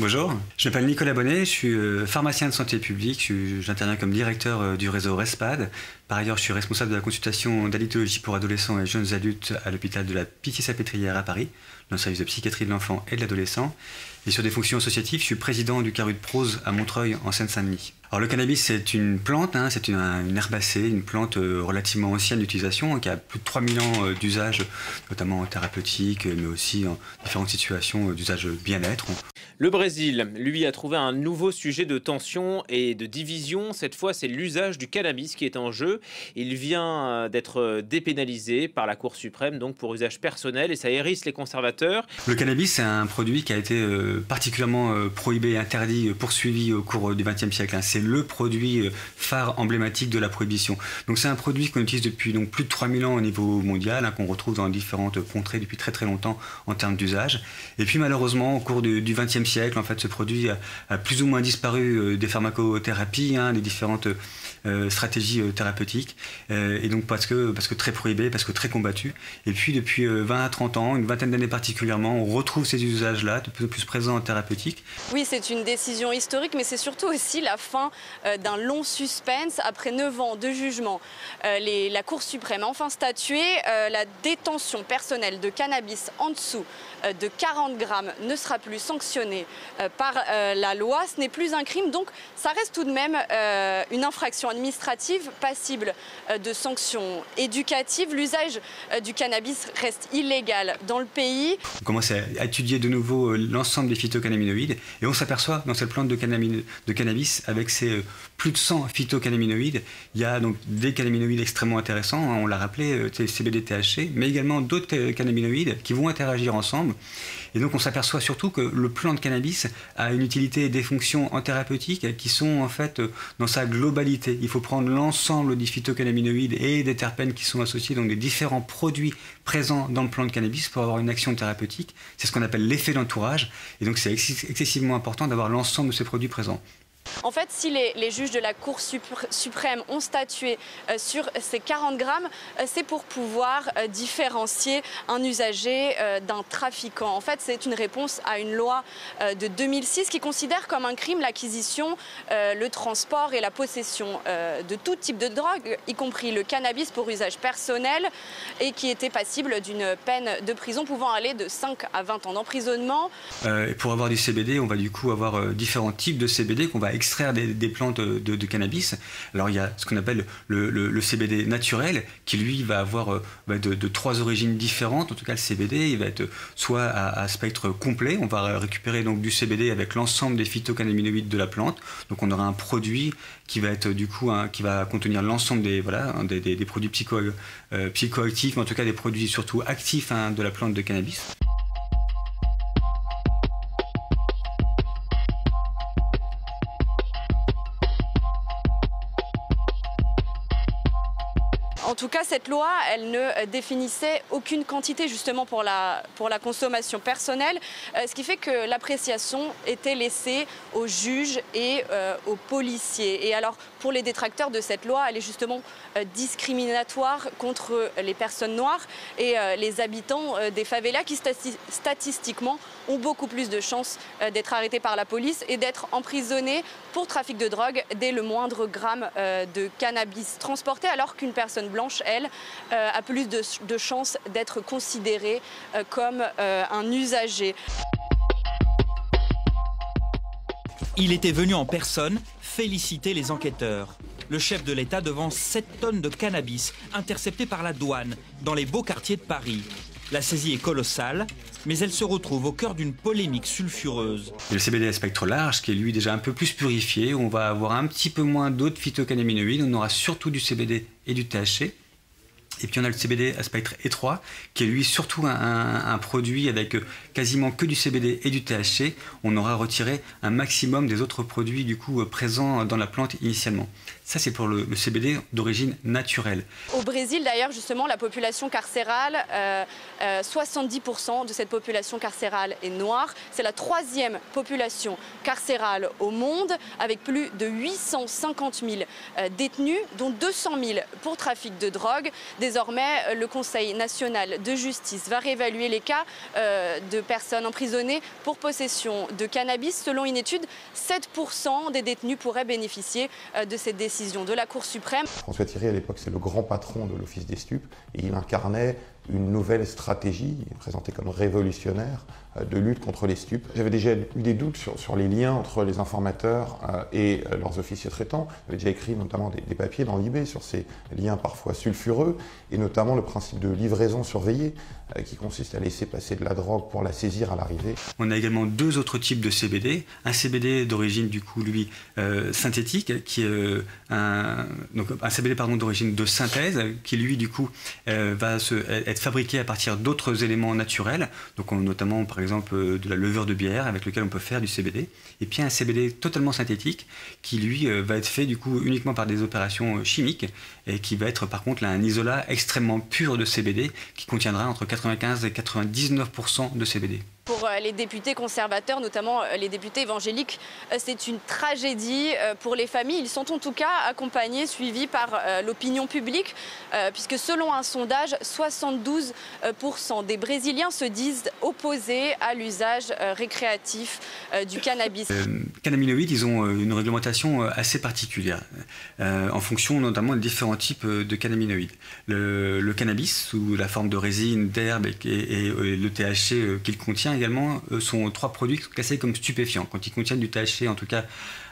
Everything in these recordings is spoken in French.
Bonjour, je m'appelle Nicolas Bonnet, je suis pharmacien de santé publique, j'interviens comme directeur du réseau RESPAD. Par ailleurs, je suis responsable de la consultation d'addictologie pour adolescents et jeunes adultes à l'hôpital de la Pitié-Salpêtrière à Paris, dans le service de psychiatrie de l'enfant et de l'adolescent. Et sur des fonctions associatives, je suis président du Carreau de Prose à Montreuil, en Seine-Saint-Denis. Alors le cannabis, c'est une plante, c'est une herbacée, une plante relativement ancienne d'utilisation, qui a plus de 3000 ans d'usage, notamment thérapeutique, mais aussi en différentes situations d'usage bien-être. Le Brésil, lui, a trouvé un nouveau sujet de tension et de division. Cette fois, c'est l'usage du cannabis qui est en jeu. Il vient d'être dépénalisé par la Cour suprême, donc pour usage personnel, et ça hérisse les conservateurs. Le cannabis, c'est un produit qui a été particulièrement prohibé, interdit, poursuivi au cours du XXe siècle. C'est le produit phare emblématique de la prohibition. Donc c'est un produit qu'on utilise depuis plus de 3000 ans au niveau mondial, qu'on retrouve dans différentes contrées depuis très très longtemps en termes d'usage. Et puis malheureusement, au cours du XXe siècle, en fait, ce produit a plus ou moins disparu des pharmacothérapies, des différentes stratégies thérapeutiques, et donc parce que très prohibé, parce que très combattu. Et puis depuis 20 à 30 ans, une vingtaine d'années particulièrement, on retrouve ces usages-là, de plus en plus présents en thérapeutique. Oui, c'est une décision historique, mais c'est surtout aussi la fin d'un long suspense. Après 9 ans de jugement, la Cour suprême a enfin statué. La détention personnelle de cannabis en dessous de 40 grammes ne sera plus sanctionnée par la loi. Ce n'est plus un crime, donc ça reste tout de même une infraction administrative passible de sanctions éducatives. L'usage du cannabis reste illégal dans le pays. On commence à étudier de nouveau l'ensemble des phytocannabinoïdes et on s'aperçoit dans cette plante de cannabis, avec ces plus de 100 phytocannabinoïdes, il y a donc des cannabinoïdes extrêmement intéressants, on l'a rappelé, CBD, THC, mais également d'autres cannabinoïdes qui vont interagir ensemble. Et donc on s'aperçoit surtout que le plant de cannabis a une utilité et des fonctions en thérapeutique qui sont en fait dans sa globalité. Il faut prendre l'ensemble des phytocannabinoïdes et des terpènes qui sont associés, donc des différents produits présents dans le plant de cannabis pour avoir une action thérapeutique. C'est ce qu'on appelle l'effet d'entourage. Et donc c'est excessivement important d'avoir l'ensemble de ces produits présents. En fait, si les juges de la Cour suprême ont statué sur ces 40 grammes, c'est pour pouvoir différencier un usager d'un trafiquant. En fait, c'est une réponse à une loi de 2006 qui considère comme un crime l'acquisition, le transport et la possession de tout type de drogue, y compris le cannabis pour usage personnel, et qui était passible d'une peine de prison pouvant aller de 5 à 20 ans d'emprisonnement. Pour avoir du CBD, on va du coup avoir différents types de CBD qu'on va extraire des plantes de cannabis. Alors il y a ce qu'on appelle le CBD naturel qui lui va avoir de 3 origines différentes. En tout cas le CBD il va être soit à spectre complet, on va récupérer donc du CBD avec l'ensemble des phytocannabinoïdes de la plante. Donc on aura un produit qui va être du coup qui va contenir l'ensemble des produits psychoactifs, mais en tout cas des produits surtout actifs de la plante de cannabis. En tout cas, cette loi, elle ne définissait aucune quantité justement pour la consommation personnelle, ce qui fait que l'appréciation était laissée aux juges et aux policiers. Et alors, pour les détracteurs de cette loi, elle est justement discriminatoire contre les personnes noires et les habitants des favelas qui statistiquement ont beaucoup plus de chances d'être arrêtés par la police et d'être emprisonnés pour trafic de drogue dès le moindre gramme de cannabis transporté, alors qu'une personne blanche, elle, a plus de chances d'être considérée comme un usager. Il était venu en personne féliciter les enquêteurs. Le chef de l'État devant 7 tonnes de cannabis interceptées par la douane dans les beaux quartiers de Paris. La saisie est colossale, mais elle se retrouve au cœur d'une polémique sulfureuse. Le CBD à spectre large, qui est lui déjà un peu plus purifié, on va avoir un petit peu moins d'autres phytocannabinoïdes, on aura surtout du CBD et du THC. Et puis on a le CBD à spectre étroit, qui est lui surtout un produit avec quasiment que du CBD et du THC. On aura retiré un maximum des autres produits du coup présents dans la plante initialement. Ça, c'est pour le CBD d'origine naturelle. Au Brésil, d'ailleurs, justement, la population carcérale, 70% de cette population carcérale est noire. C'est la 3e population carcérale au monde, avec plus de 850 000 détenus, dont 200 000 pour trafic de drogue. Désormais, le Conseil national de justice va réévaluer les cas de personnes emprisonnées pour possession de cannabis. Selon une étude, 7% des détenus pourraient bénéficier de cette décision de la Cour suprême. François Thierry, à l'époque, c'est le grand patron de l'Office des stupes et il incarnait une nouvelle stratégie, présentée comme révolutionnaire, de lutte contre les stupes. J'avais déjà eu des doutes sur les liens entre les informateurs et leurs officiers traitants. J'avais déjà écrit notamment des papiers dans l'IB sur ces liens parfois sulfureux, et notamment le principe de livraison surveillée, qui consiste à laisser passer de la drogue pour la saisir à l'arrivée. On a également 2 autres types de CBD. Un CBD d'origine, du coup, lui, synthétique, qui est un CBD d'origine de synthèse, qui lui, du coup, va être fabriqué à partir d'autres éléments naturels, donc notamment par exemple de la levure de bière avec lequel on peut faire du CBD, et puis un CBD totalement synthétique qui lui va être fait du coup uniquement par des opérations chimiques et qui va être par contre là, un isolat extrêmement pur de CBD qui contiendra entre 95 et 99% de CBD. Pour les députés conservateurs, notamment les députés évangéliques, c'est une tragédie pour les familles. Ils sont en tout cas accompagnés, suivis par l'opinion publique, puisque selon un sondage, 72% des Brésiliens se disent opposés à l'usage récréatif du cannabis. Cannabinoïdes, ils ont une réglementation assez particulière, en fonction notamment des différents types de cannabinoïdes. Le cannabis, sous la forme de résine, d'herbe et le THC qu'il contient, également sont 3 produits classés comme stupéfiants. Quand ils contiennent du THC, en tout cas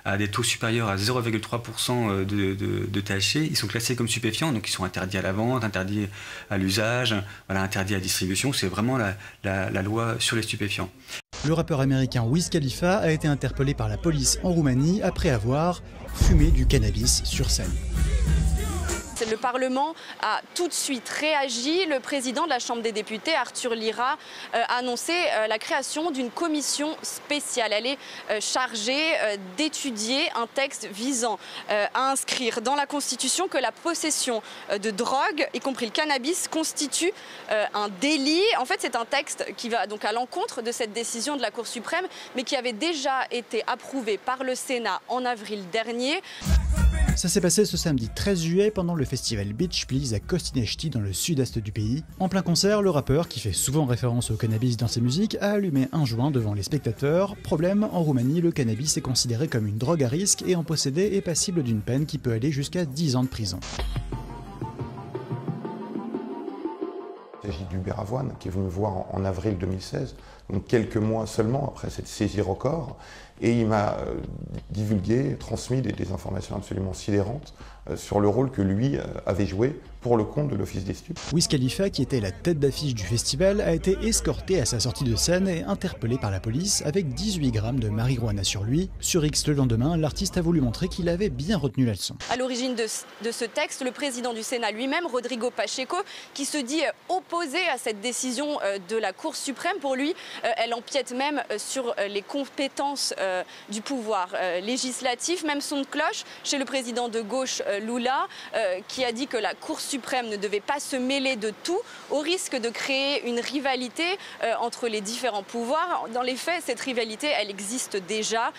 à des taux supérieurs à 0,3% de THC, ils sont classés comme stupéfiants, donc ils sont interdits à la vente, interdits à l'usage, voilà, interdits à la distribution. C'est vraiment la loi sur les stupéfiants. Le rappeur américain Wiz Khalifa a été interpellé par la police en Roumanie après avoir fumé du cannabis sur scène. Le Parlement a tout de suite réagi. Le président de la Chambre des députés, Arthur Lira, a annoncé la création d'une commission spéciale. Elle est chargée d'étudier un texte visant à inscrire dans la Constitution que la possession de drogue, y compris le cannabis, constitue un délit. En fait, c'est un texte qui va donc à l'encontre de cette décision de la Cour suprême, mais qui avait déjà été approuvé par le Sénat en avril dernier. Ça s'est passé ce samedi 13 juillet pendant le festival Beach Please à Costinechti dans le sud-est du pays. En plein concert, le rappeur, qui fait souvent référence au cannabis dans ses musiques, a allumé un joint devant les spectateurs. Problème, en Roumanie, le cannabis est considéré comme une drogue à risque et en posséder est passible d'une peine qui peut aller jusqu'à 10 ans de prison. Il s'agit d'Hubert Avoine, qui est venu me voir en avril 2016, donc quelques mois seulement après cette saisie record, et il m'a divulgué, transmis des informations absolument sidérantes sur le rôle que lui avait joué pour le compte de l'Office des stupes. Wiz Khalifa, qui était la tête d'affiche du festival, a été escorté à sa sortie de scène et interpellé par la police avec 18 grammes de marijuana sur lui. Sur X le lendemain, l'artiste a voulu montrer qu'il avait bien retenu la leçon. À l'origine de ce texte, le président du Sénat lui-même, Rodrigo Pacheco, qui se dit opposé à cette décision de la Cour suprême. Pour lui, elle empiète même sur les compétences du pouvoir législatif. Même son de cloche chez le président de gauche, Lula, qui a dit que la Cour suprême ne devait pas se mêler de tout, au risque de créer une rivalité entre les différents pouvoirs. Dans les faits, cette rivalité, elle existe déjà.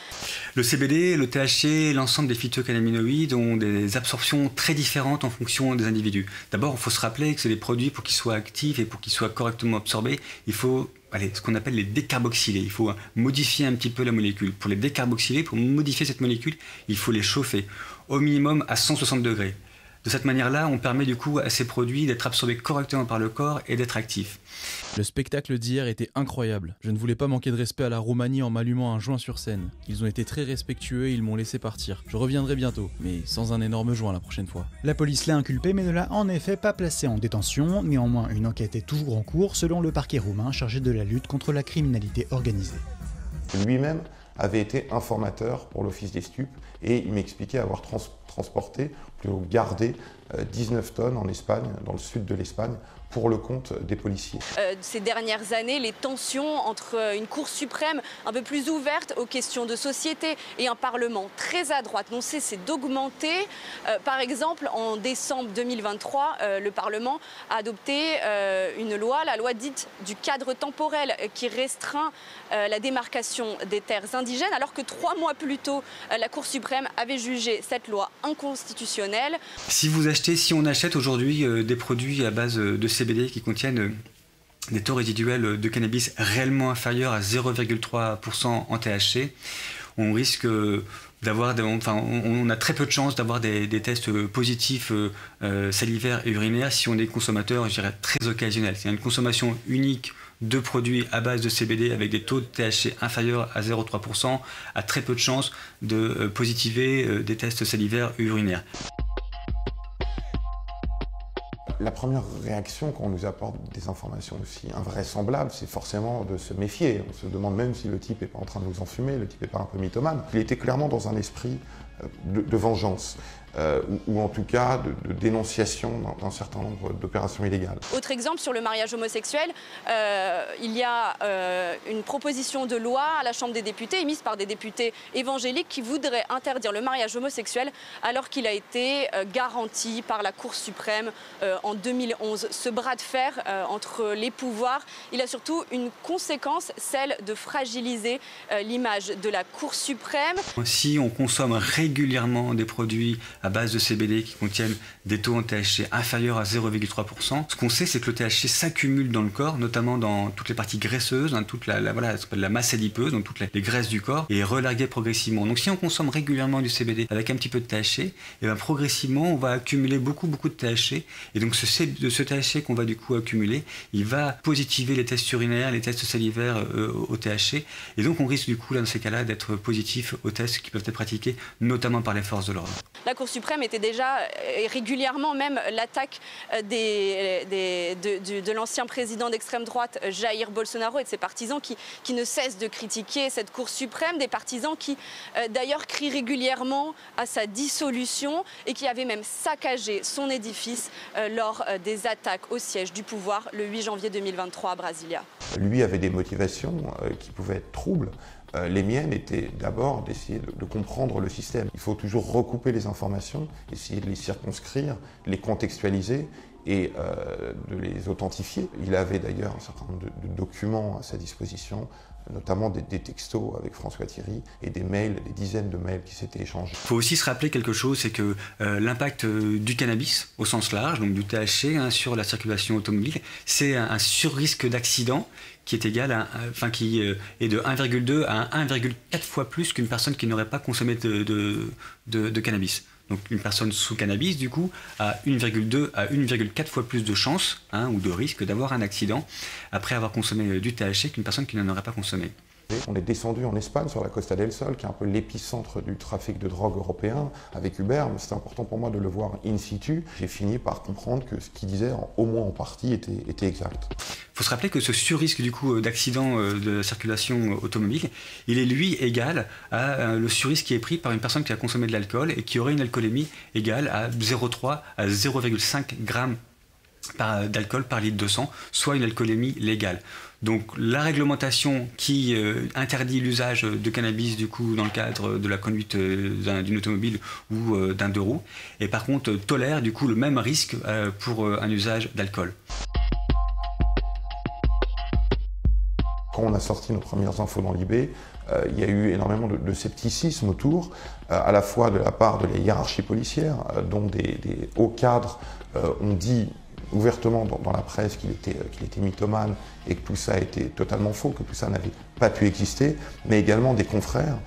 Le CBD, le THC, l'ensemble des phytocannabinoïdes ont des absorptions très différentes en fonction des individus. D'abord, il faut se rappeler que c'est des produits, pour qu'ils soient actifs et pour qu'ils soient correctement absorbés, il faut ce qu'on appelle les décarboxyler. Il faut modifier un petit peu la molécule. Pour les décarboxyler, pour modifier cette molécule, il faut les chauffer au minimum à 160 degrés. De cette manière-là, on permet du coup à ces produits d'être absorbés correctement par le corps et d'être actifs. Le spectacle d'hier était incroyable. Je ne voulais pas manquer de respect à la Roumanie en m'allumant un joint sur scène. Ils ont été très respectueux et ils m'ont laissé partir. Je reviendrai bientôt, mais sans un énorme joint la prochaine fois. La police l'a inculpé mais ne l'a en effet pas placé en détention. Néanmoins, une enquête est toujours en cours selon le parquet roumain chargé de la lutte contre la criminalité organisée. Lui-même avait été informateur pour l'Office des stupes et il m'expliquait avoir transporté, plutôt gardé 19 tonnes en Espagne, dans le sud de l'Espagne, pour le compte des policiers. Ces dernières années, les tensions entre une Cour suprême un peu plus ouverte aux questions de société et un Parlement très à droite n'ont cessé d'augmenter. Par exemple, en décembre 2023, le Parlement a adopté une loi, la loi dite du cadre temporel, qui restreint la démarcation des terres indigènes, alors que 3 mois plus tôt, la Cour suprême avait jugé cette loi inconstitutionnelle. Si on achète aujourd'hui des produits à base de CBD qui contiennent des taux résiduels de cannabis réellement inférieurs à 0,3% en THC, on risque d'avoir, on a très peu de chances d'avoir des tests positifs salivaires et urinaires si on est consommateur, je dirais, très occasionnel. C'est une consommation unique de produits à base de CBD avec des taux de THC inférieurs à 0,3% a très peu de chances de positiver des tests salivaires et urinaires. La première réaction quand on nous apporte des informations aussi invraisemblables, c'est forcément de se méfier. On se demande même si le type n'est pas en train de nous enfumer, le type n'est pas un peu mythomane. Il était clairement dans un esprit de vengeance. Ou en tout cas de dénonciation d'un certain nombre d'opérations illégales. Autre exemple sur le mariage homosexuel, il y a une proposition de loi à la Chambre des députés émise par des députés évangéliques qui voudraient interdire le mariage homosexuel alors qu'il a été garanti par la Cour suprême en 2011. Ce bras de fer entre les pouvoirs, il a surtout une conséquence, celle de fragiliser l'image de la Cour suprême. Si on consomme régulièrement des produits à base de CBD qui contiennent des taux en THC inférieurs à 0,3%. Ce qu'on sait, c'est que le THC s'accumule dans le corps, notamment dans toutes les parties graisseuses, dans toute voilà, ce qu'on appelle la masse adipeuse, dans toutes les graisses du corps, et est relargué progressivement. Donc si on consomme régulièrement du CBD avec un petit peu de THC, et bien progressivement, on va accumuler beaucoup de THC, et donc de ce THC qu'on va du coup accumuler, il va positiver les tests urinaires, les tests salivaires au THC, et donc on risque du coup, là, dans ces cas-là, d'être positif aux tests qui peuvent être pratiqués, notamment par les forces de l'ordre. La Cour suprême était déjà régulièrement même l'attaque de l'ancien président d'extrême droite Jair Bolsonaro et de ses partisans qui ne cessent de critiquer cette Cour suprême, des partisans qui d'ailleurs crient régulièrement à sa dissolution et qui avaient même saccagé son édifice lors des attaques au siège du pouvoir le 8 janvier 2023 à Brasilia. Lui avait des motivations qui pouvaient être troubles. Les miennes étaient d'abord d'essayer de comprendre le système. Il faut toujours recouper les informations, essayer de les circonscrire, de les contextualiser et de les authentifier. Il avait d'ailleurs un certain nombre de documents à sa disposition, notamment des textos avec François Thierry et des mails, des dizaines de mails qui s'étaient échangés. Il faut aussi se rappeler quelque chose, c'est que l'impact du cannabis au sens large, donc du THC, sur la circulation automobile, c'est un surrisque d'accident qui est égal qui est de 1,2 à 1,4 fois plus qu'une personne qui n'aurait pas consommé de cannabis. Donc une personne sous cannabis, du coup, a 1,2 à 1,4 fois plus de chances ou de risque d'avoir un accident après avoir consommé du THC qu'une personne qui n'en aurait pas consommé. On est descendu en Espagne, sur la Costa del Sol, qui est un peu l'épicentre du trafic de drogue européen, avec Uber, mais c'était important pour moi de le voir in situ. J'ai fini par comprendre que ce qu'il disait, au moins en partie, était exact. Il faut se rappeler que ce surrisque du coup d'accident de circulation automobile, il est lui égal à le surrisque qui est pris par une personne qui a consommé de l'alcool et qui aurait une alcoolémie égale à 0,3 à 0,5 grammes d'alcool par litre de sang, soit une alcoolémie légale. Donc la réglementation qui interdit l'usage de cannabis du coup dans le cadre de la conduite d'une automobile ou d'un deux roues, et par contre tolère du coup le même risque pour un usage d'alcool. Quand on a sorti nos premières infos dans l'IB, il y a eu énormément de scepticisme autour, à la fois de la part de la hiérarchie policière, dont des hauts cadres ont dit ouvertement dans la presse qu'il était mythomane et que tout ça était totalement faux, que tout ça n'avait pas pu exister, mais également des confrères,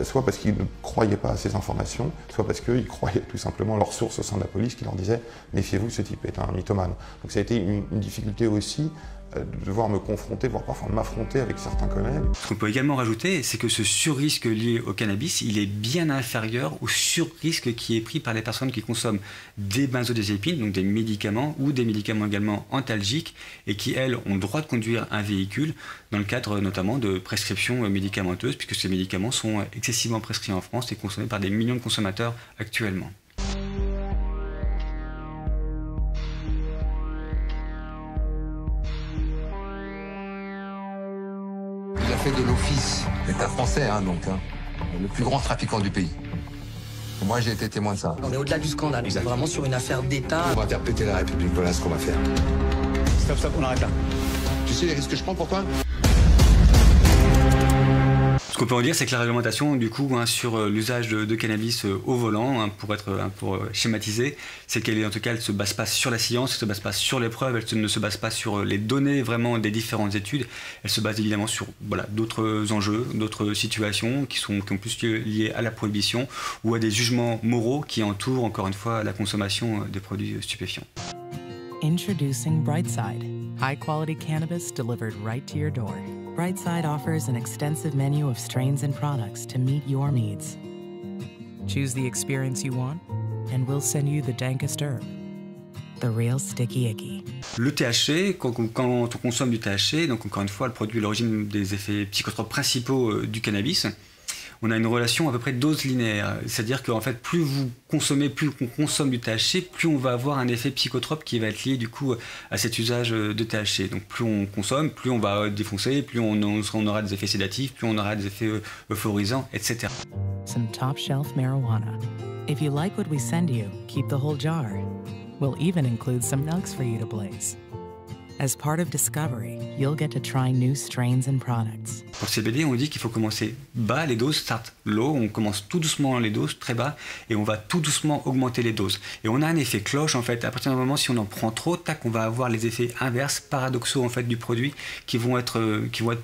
soit parce qu'ils ne croyaient pas à ces informations, soit parce qu'ils croyaient tout simplement leurs sources au sein de la police qui leur disaient « méfiez-vous, ce type est un mythomane ». Donc ça a été une difficulté aussi de devoir me confronter, voire parfois m'affronter avec certains collègues. Ce qu'on peut également rajouter, c'est que ce surrisque lié au cannabis, il est bien inférieur au surrisque qui est pris par les personnes qui consomment des benzodiazépines, donc des médicaments ou des médicaments également antalgiques, et qui, elles, ont le droit de conduire un véhicule dans le cadre notamment de prescriptions médicamenteuses, puisque ces médicaments sont excessivement prescrits en France et consommés par des millions de consommateurs actuellement. Il a fait de l'office, l'État français, le plus grand trafiquant du pays. Moi, j'ai été témoin de ça. On est au-delà du scandale, on est vraiment sur une affaire d'État. On va faire péter la République, voilà ce qu'on va faire. Stop, on arrête là. Tu sais les risques que je prends pour toi ? Ce qu'on peut en dire, c'est que la réglementation, du coup, sur l'usage de cannabis au volant, pour schématiser, c'est qu'elle, en tout cas, elle ne se base pas sur la science, elle ne se base pas sur les preuves, elle ne se base pas sur les données vraiment des différentes études, elle se base évidemment sur d'autres enjeux, d'autres situations qui sont plus liées à la prohibition ou à des jugements moraux qui entourent, encore une fois, la consommation des produits stupéfiants. Introducing Brightside, high-quality cannabis delivered right to your door. Brightside offers an extensive menu of strains and products to meet your needs. Choose the experience you want, and we'll send you the dankest herb, the real sticky icky. Le THC, quand on consomme du THC, donc encore une fois, le produit est l'origine des effets psychotropes principaux du cannabis. On a une relation à peu près dose linéaire, c'est-à-dire qu'en fait, plus vous consommez, plus on consomme du THC, plus on va avoir un effet psychotrope qui va être lié du coup à cet usage de THC. Donc plus on consomme, plus on va défoncer, plus on aura des effets sédatifs, plus on aura des effets euphorisants, etc. Some top shelf marijuana. If you like what we send you, keep the whole jar. We'll even include some nugs for you to blaze. As part of Discovery, you'll get to try new strains and products. Pour le CBD, on dit qu'il faut commencer bas, les doses start low, on commence tout doucement les doses, très bas, et on va tout doucement augmenter les doses. Et on a un effet cloche, en fait, à partir d'un moment, si on en prend trop, tac, on va avoir les effets inverses, paradoxaux, en fait, du produit, qui vont être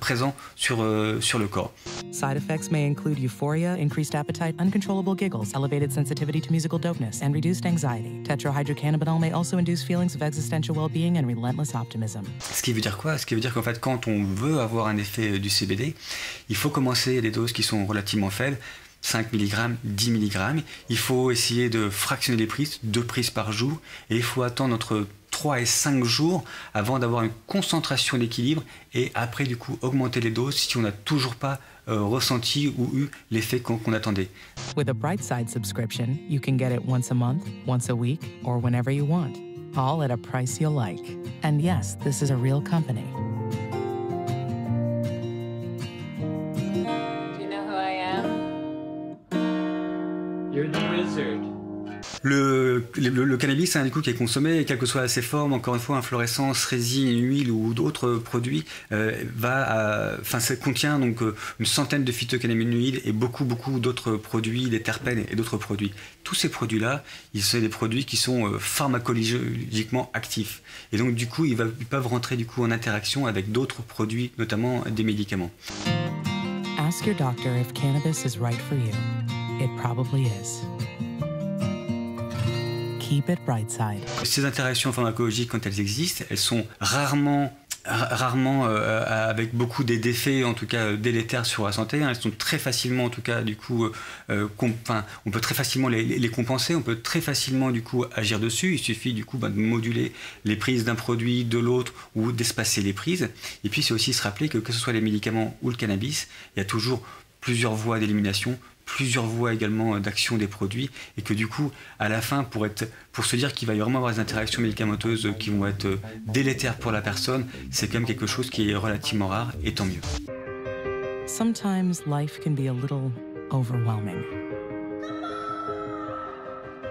présents sur le corps. Side effects may include euphoria, increased appetite, uncontrollable giggles, elevated sensitivity to musical dopeness, and reduced anxiety. Tetrahydrocannabinol may also induce feelings of existential well-being and relentless optimism. Ce qui veut dire quoi? Ce qui veut dire qu'en fait, quand on veut avoir un effet du CBD, il faut commencer à des doses qui sont relativement faibles, 5 mg, 10 mg. Il faut essayer de fractionner les prises, 2 prises par jour, et il faut attendre entre 3 et 5 jours avant d'avoir une concentration d'équilibre, et après, du coup, augmenter les doses si on n'a toujours pas ressenti ou eu l'effet qu'on attendait. With a Brightside subscription, you can get it once a month, once a week, or whenever you want. All at a price you'll like. And yes, this is a real company. Do you know who I am? You're the wizard. Le cannabis, du coup, qui est consommé, quelle que soit ses formes, encore une fois, inflorescence, résine, huile ou d'autres produits, ça contient donc une centaine de phytocannabinoïdes et beaucoup d'autres produits, des terpènes et d'autres produits. Tous ces produits-là, sont des produits qui sont pharmacologiquement actifs. Et donc, du coup, ils peuvent rentrer du coup en interaction avec d'autres produits, notamment des médicaments. Ask your doctor if cannabis is right for you. It probably is. Keep it Brightside. Ces interactions pharmacologiques, quand elles existent, elles sont rarement avec beaucoup d'effets, en tout cas délétères sur la santé. Elles sont très facilement, en tout cas, du coup, on peut très facilement les compenser, on peut très facilement, du coup, agir dessus. Il suffit, du coup, de moduler les prises d'un produit, de l'autre, ou d'espacer les prises. Et puis, c'est aussi se rappeler que ce soit les médicaments ou le cannabis, il y a toujours plusieurs voies d'élimination, plusieurs voies également d'action des produits, et que du coup, à la fin, pour se dire qu'il va y vraiment avoir des interactions médicamenteuses qui vont être délétères pour la personne, c'est quand même quelque chose qui est relativement rare, et tant mieux. Sometimes life can be a little overwhelming.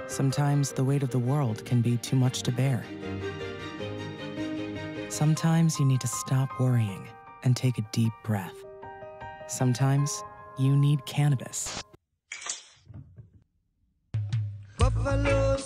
Sometimes the weight of the world can be too much to bear. Sometimes you need to stop worrying and take a deep breath. Sometimes you need cannabis. Buffalo